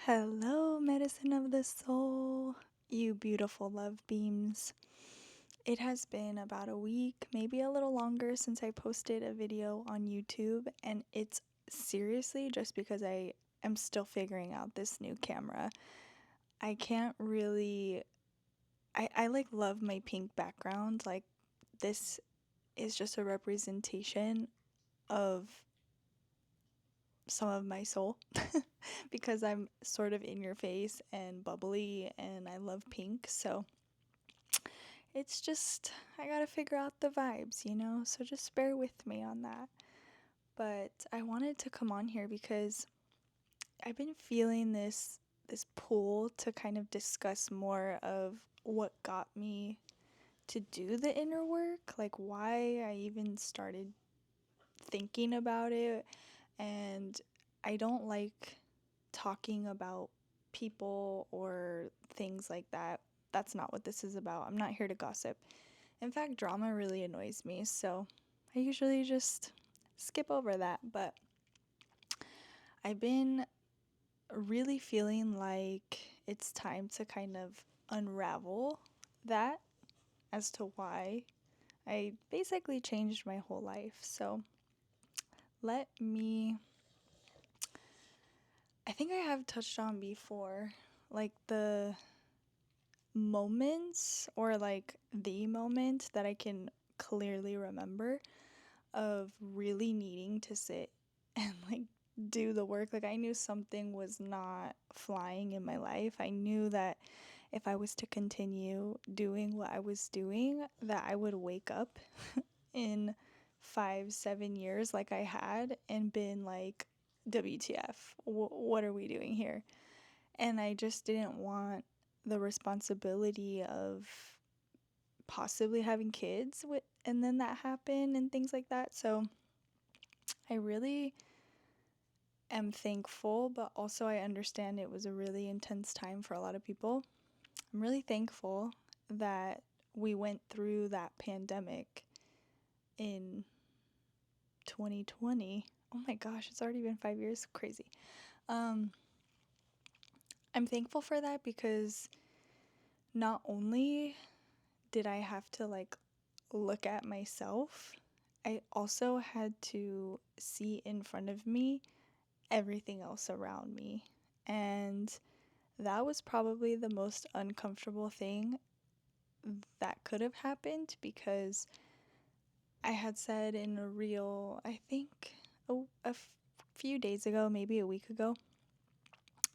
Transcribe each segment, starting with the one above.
Hello, medicine of the soul, you beautiful love beams. It has been about a week, maybe a little longer, since I posted a video on YouTube, and it's seriously just because I am still figuring out this new camera. I can't really. I like love my pink background. Like, this is just a representation of some of my soul because I'm sort of in your face and bubbly and I love pink. So it's just, I gotta figure out the vibes. So just bear with me on that. But I wanted to come on here because I've been feeling this pull to kind of discuss more of what got me to do the inner work, like why I even started thinking about it. And I don't like talking about people or things like that. That's not what this is about. I'm not here to gossip. In fact, drama really annoys me, so I usually just skip over that. But I've been really feeling like it's time to kind of unravel that as to why I basically changed my whole life. So let me I think I have touched on before, like the moments or like the moment that I can clearly remember of really needing to sit and like do the work. Like, I knew something was not flying in my life. I knew that if I was to continue doing what I was doing, that I would wake up in 5, 7 years like I had and been like, WTF, what are we doing here? And I just didn't want the responsibility of possibly having kids and then that happened and things like that. So I really am thankful, but also I understand it was a really intense time for a lot of people. I'm really thankful that we went through that pandemic in 2020. Oh my gosh, it's already been 5 years. Crazy. Um, I'm thankful for that because not only did I have to like look at myself, I also had to see in front of me everything else around me. And that was probably the most uncomfortable thing that could have happened because I had said in a reel, I think few days ago, maybe a week ago,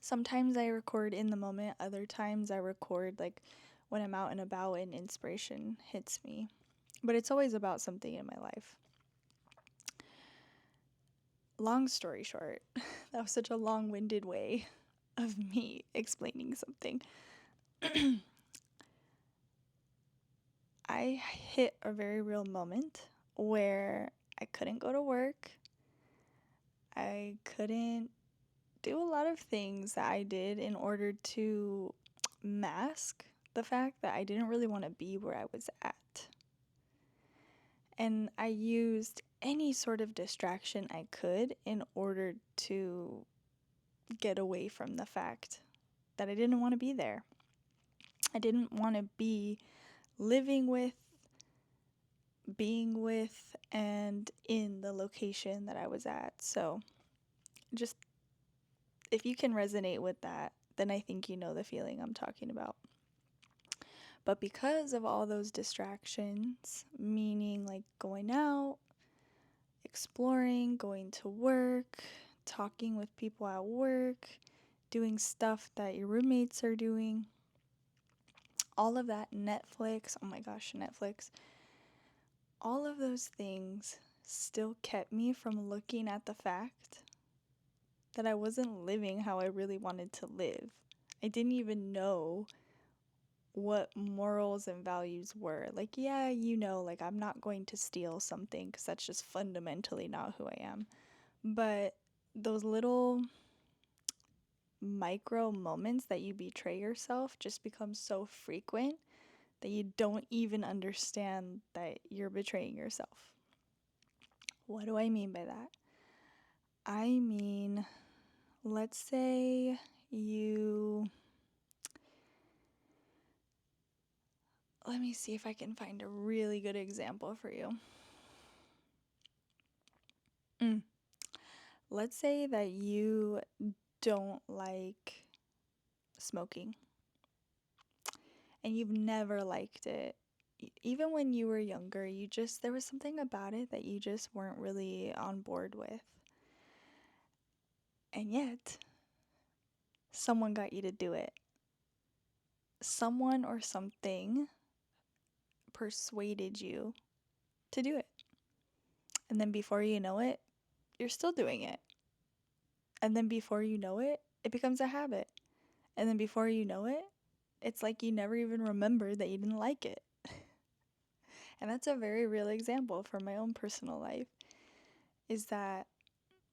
sometimes I record in the moment, other times I record like when I'm out and about and inspiration hits me. But it's always about something in my life. Long story short, that was such a long winded way of me explaining something. I hit a very real moment where I couldn't go to work. I couldn't do a lot of things that I did in order to mask the fact that I didn't really want to be where I was at. And I used any sort of distraction I could in order to get away from the fact that I didn't want to be there. I didn't want to be living with, being with, and in the location that I was at. So, just if you can resonate with that, then I think you know the feeling I'm talking about. But because of all those distractions, meaning like going out, exploring, going to work, talking with people at work, doing stuff that your roommates are doing, all of that, Netflix, oh my gosh, Netflix, all of those things still kept me from looking at the fact that I wasn't living how I really wanted to live. I didn't even know what morals and values were. Like, yeah, like I'm not going to steal something because that's just fundamentally not who I am. But those little micro moments that you betray yourself just become so frequent that you don't even understand that you're betraying yourself. What do I mean by that? I mean, let's say you let me see if I can find a really good example for you. Let's say that you don't like smoking and you've never liked it. Even when you were younger, there was something about it that you just weren't really on board with. And yet, someone got you to do it. Someone or something persuaded you to do it. And then before you know it, you're still doing it. And then before you know it, it becomes a habit. And then before you know it, it's like you never even remembered that you didn't like it. And that's a very real example from my own personal life, is that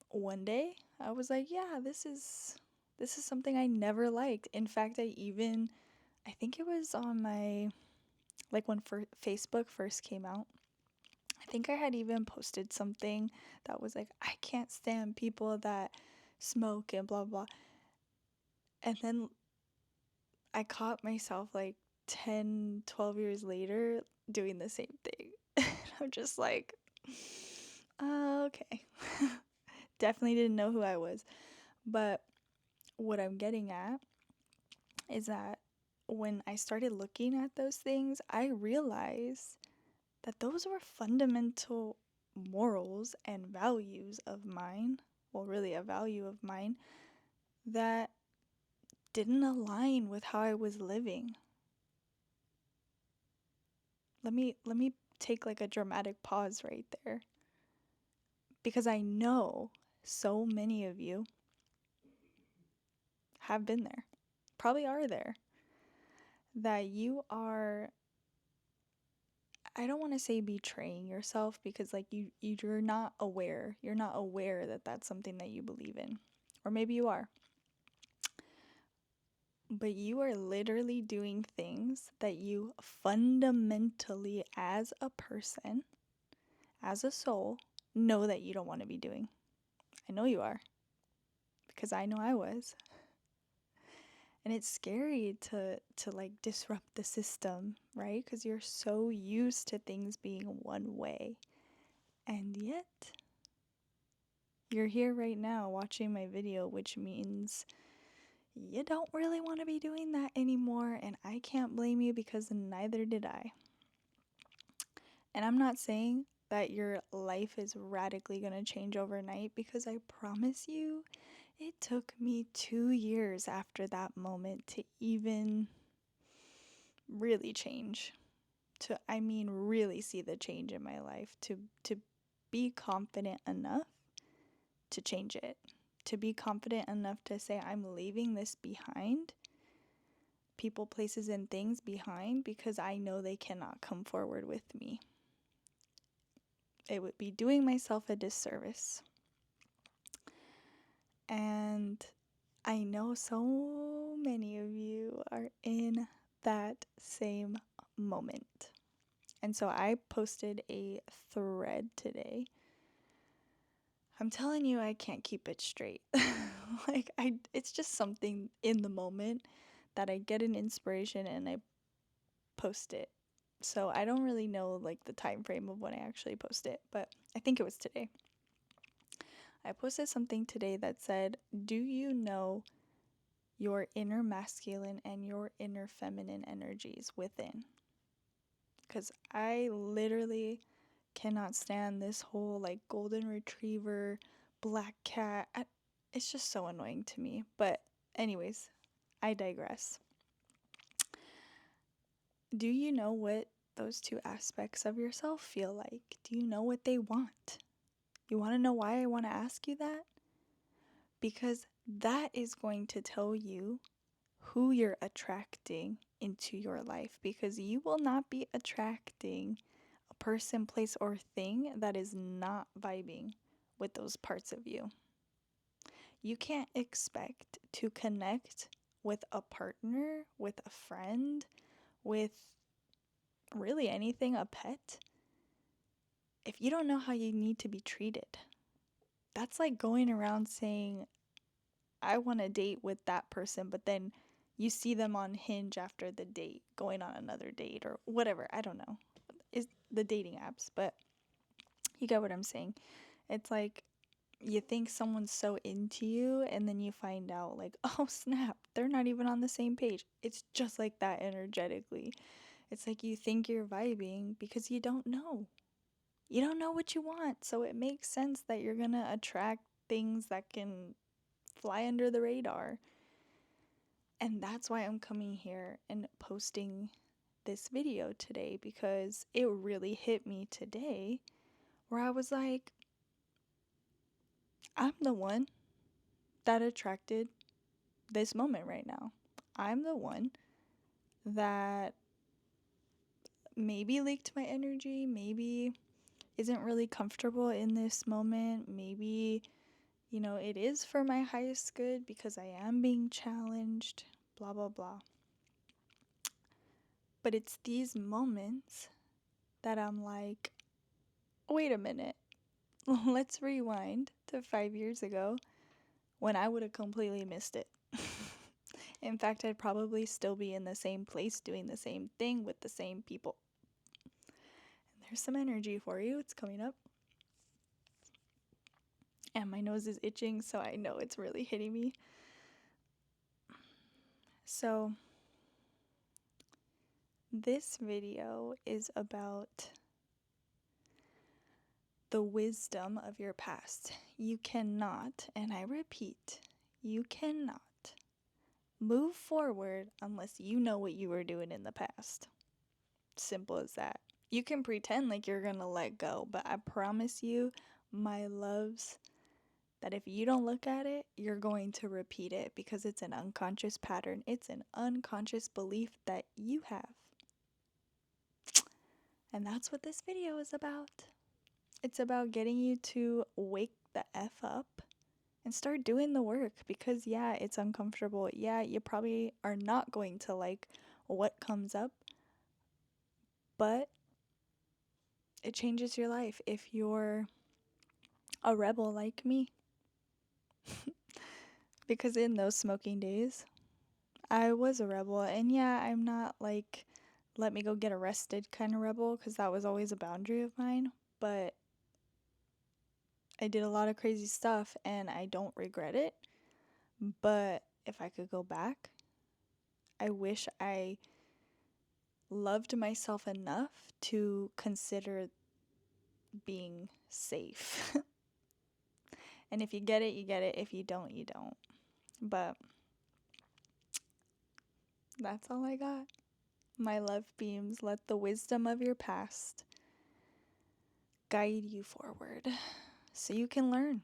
one day I was like, yeah, this is something I never liked. In fact, I think it was on my, like when Facebook first came out, I think I had even posted something that was like, I can't stand people that smoke and blah, blah. And then I caught myself like 10, 12 years later doing the same thing. I'm just like, okay. Definitely didn't know who I was. But what I'm getting at is that when I started looking at those things, I realized that those were fundamental morals and values of mine. Well, really, a value of mine that didn't align with how I was living. Let me take like a dramatic pause right there, because I know so many of you have been there, probably are there, that you are, I don't want to say betraying yourself, because like you're not aware. You're not aware that that's something that you believe in. Or maybe you are. But you are literally doing things that you fundamentally, as a person, as a soul, know that you don't want to be doing. I know you are, because I know I was. And it's scary to like disrupt the system, right? Because you're so used to things being one way. And yet, you're here right now watching my video, which means you don't really want to be doing that anymore. And I can't blame you, because neither did I. And I'm not saying that your life is radically going to change overnight, because I promise you, it took me 2 years after that moment to even really change. Really see the change in my life, to be confident enough to change it, to be confident enough to say, I'm leaving this behind, people, places, and things behind, because I know they cannot come forward with me. It would be doing myself a disservice. And I know so many of you are in that same moment. And so I posted a thread today. I'm telling you, I can't keep it straight. It's just something in the moment that I get an inspiration and I post it. So I don't really know like the time frame of when I actually post it, but I think it was today. I posted something today that said, do you know your inner masculine and your inner feminine energies within? Because I literally cannot stand this whole like golden retriever, black cat. It's just so annoying to me. But anyways, I digress. Do you know what those two aspects of yourself feel like? Do you know what they want? You want to know why I want to ask you that? Because that is going to tell you who you're attracting into your life, because you will not be attracting a person, place, or thing that is not vibing with those parts of you. You can't expect to connect with a partner, with a friend, with really anything, a pet, if you don't know how you need to be treated. That's like going around saying, I want to date with that person, but then you see them on Hinge after the date, going on another date or whatever. I don't know. Is the dating apps, but you get what I'm saying. It's like you think someone's so into you and then you find out like, oh snap, they're not even on the same page. It's just like that energetically. It's like you think you're vibing because you don't know. You don't know what you want. So it makes sense that you're going to attract things that can fly under the radar. And that's why I'm coming here and posting this video today, because it really hit me today where I was like, I'm the one that attracted this moment right now. I'm the one that maybe leaked my energy, maybe isn't really comfortable in this moment, maybe, it is for my highest good because I am being challenged, blah, blah, blah. But it's these moments that I'm like, wait a minute, let's rewind to 5 years ago when I would have completely missed it. In fact, I'd probably still be in the same place doing the same thing with the same people. And there's some energy for you. It's coming up. And my nose is itching, so I know it's really hitting me. So, this video is about the wisdom of your past. You cannot, and I repeat, you cannot move forward unless you know what you were doing in the past. Simple as that. You can pretend like you're gonna let go, but I promise you, my loves, that if you don't look at it, you're going to repeat it because it's an unconscious pattern. It's an unconscious belief that you have. And that's what this video is about. It's about getting you to wake the F up and start doing the work, because yeah, it's uncomfortable. Yeah, you probably are not going to like what comes up, but it changes your life if you're a rebel like me. Because in those smoking days, I was a rebel. And yeah, I'm not like, let me go get arrested kind of rebel, because that was always a boundary of mine. But I did a lot of crazy stuff and I don't regret it. But if I could go back, I wish I loved myself enough to consider being safe. And if you get it, you get it. If you don't, you don't. But that's all I got. My love beams, let the wisdom of your past guide you forward so you can learn,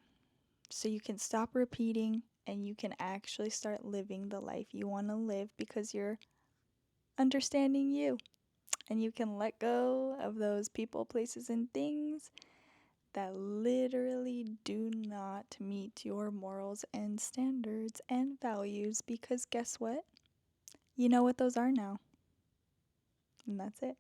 so you can stop repeating, and you can actually start living the life you want to live because you're understanding you. And you can let go of those people, places, and things that literally do not meet your morals and standards and values, because guess what? You know what those are now. And that's it.